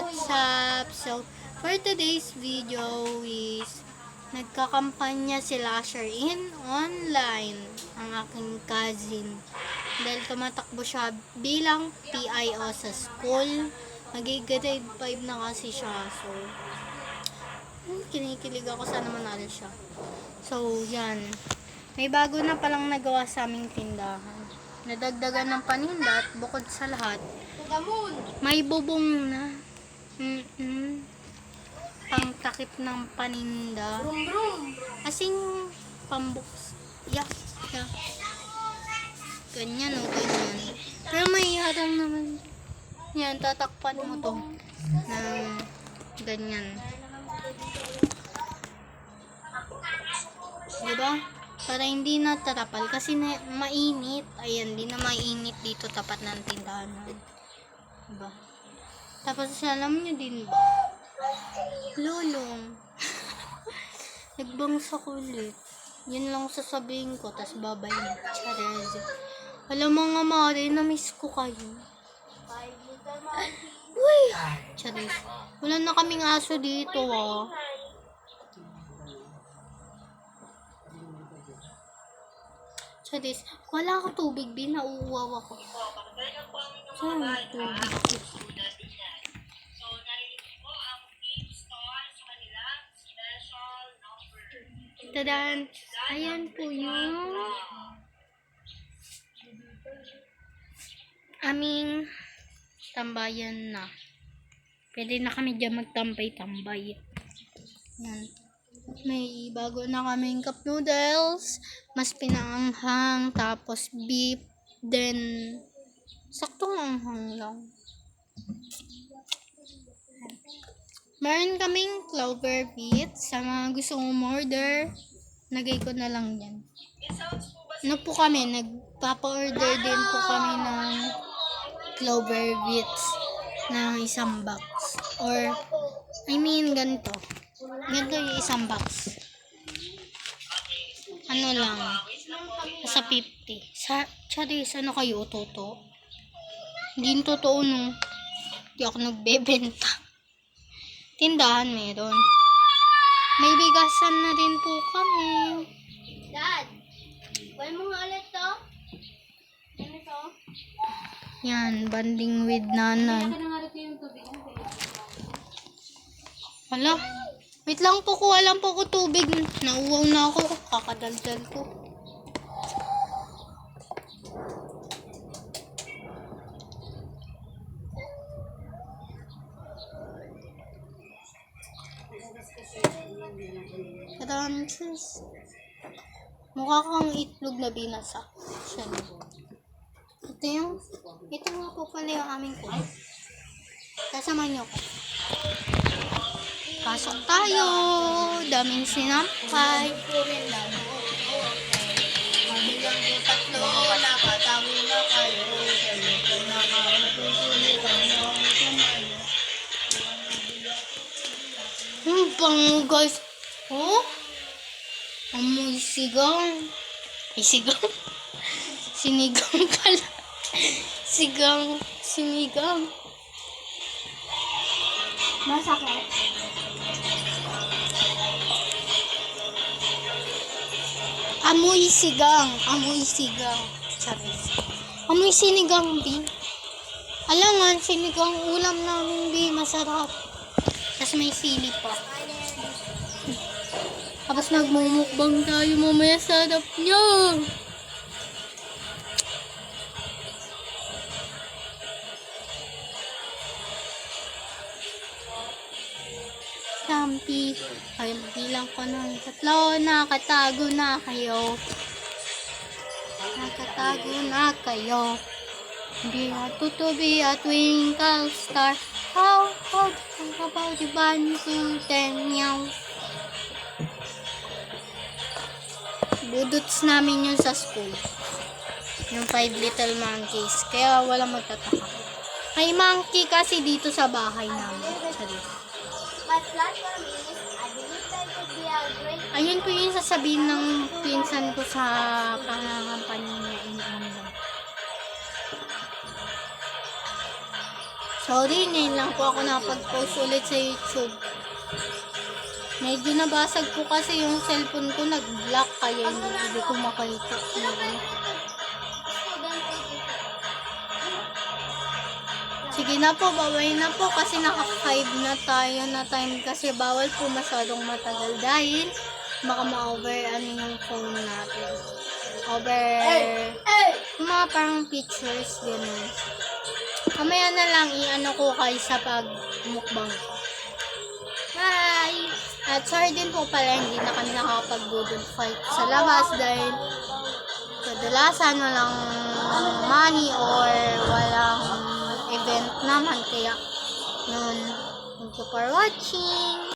What's up? So, for today's video is nagkakampanya si Lasher in online, ang aking cousin. Dahil tumatakbo siya bilang PIO sa school. Mag-grade 5 na kasi siya. So, kinikilig ako, sana manalo siya. So, yan. May bago na palang nagawa sa aming tindahan. Nadagdagan ng paninda at bukod sa lahat, may bubong na. Pangtakip ng paninda. Asing pambuks. Yeah. Ganyan o, ganyan. Pero may harang naman. Yan, tatakpan mo to. Na ganyan. Diba? Para hindi na tarapal. Kasi mainit. Ayan, di na mainit dito tapat ng tindahan. Diba? Tapos alam nyo din ba? Lulong. Nagbangsa ulit. Yun lang sasabihin ko. Tas babay na. Charez. Alam mga mare, na-miss ko kayo. Uy! Charez. Wala na kaming aso dito ah. Charez. Wala ako tubig. Nauuwaw ako. Saan yung tubig? Tadan! Ayan po yung aming tambayan na. Pwede na kami dyan magtambay-tambay. Yan. May bago na kaming cup noodles. Mas pinaanghang. Tapos beef. Then, saktong anghang lang. Meron kaming clover beets. Sa mga gusto mong order, nagay ko na lang yan. Ano po kami, nagpapa-order din po kami ng clover beets ng isang box. Or, ganito. Ganito yung isang box. Ano lang, sa 50. Charis, ano kayo, totoo? Hindi totoo, no? Hindi ako nagbebenta. Tindahan meron. May bigasan na din po kami. Dad, buwan mo nga ulit to? Ano to? Yan, banding with nanay. Hala, wait lang po, kuha lang po ko tubig. Nauwaw na ako, kakadaldal ko. Kadansis. Mukha kang itlog na binasa. Ito nga po pala yung aming kuha. Kasama niyo ko. Pasok tayo. Daming sinampay. Mabilang po tatlo. Nakatawi na kayo. Bango guys. Oh? Amoy sigang. Ay, sigang. Sinigang pala. Sinigang. Masakit. Amoy sigang. Charis. Amoy sinigang, B. Alam nga, sinigang ulam namin, B. Masarap. Tapos may sili pa. Tapos nagmumukbang tayo mamaya, sarap niya. Sampi. Ay, bilang ko ng 3. Nakatago na kayo. Be a to be a twinkle star. How about the 1 to 10 meow? Budots namin yun sa school. Yung 5 little monkeys. Kaya walang magtataka. May monkey kasi dito sa bahay namin. Ayun po yung sasabihin ng pinsan ko sa pangangampanya niya in online. Sorry, ngayon lang po ako nakapag-post ulit sa YouTube. Medyo nabasag po kasi yung cellphone ko, nag-block kaya hindi ko makita. Sige na po, bawal na po kasi naka-5 na tayo na time kasi bawal po masyadong matagal dahil baka ma-over ano yung phone natin. Over yung mga parang pictures, gano'n. Kamaya na lang i-ano ko kayo sa pag-mukbang ko. Bye! At sorry din po pala hindi na kami nakakapag-Google Fight sa labas dahil kadalasan walang money or walang event naman kaya yun. Thank you for watching!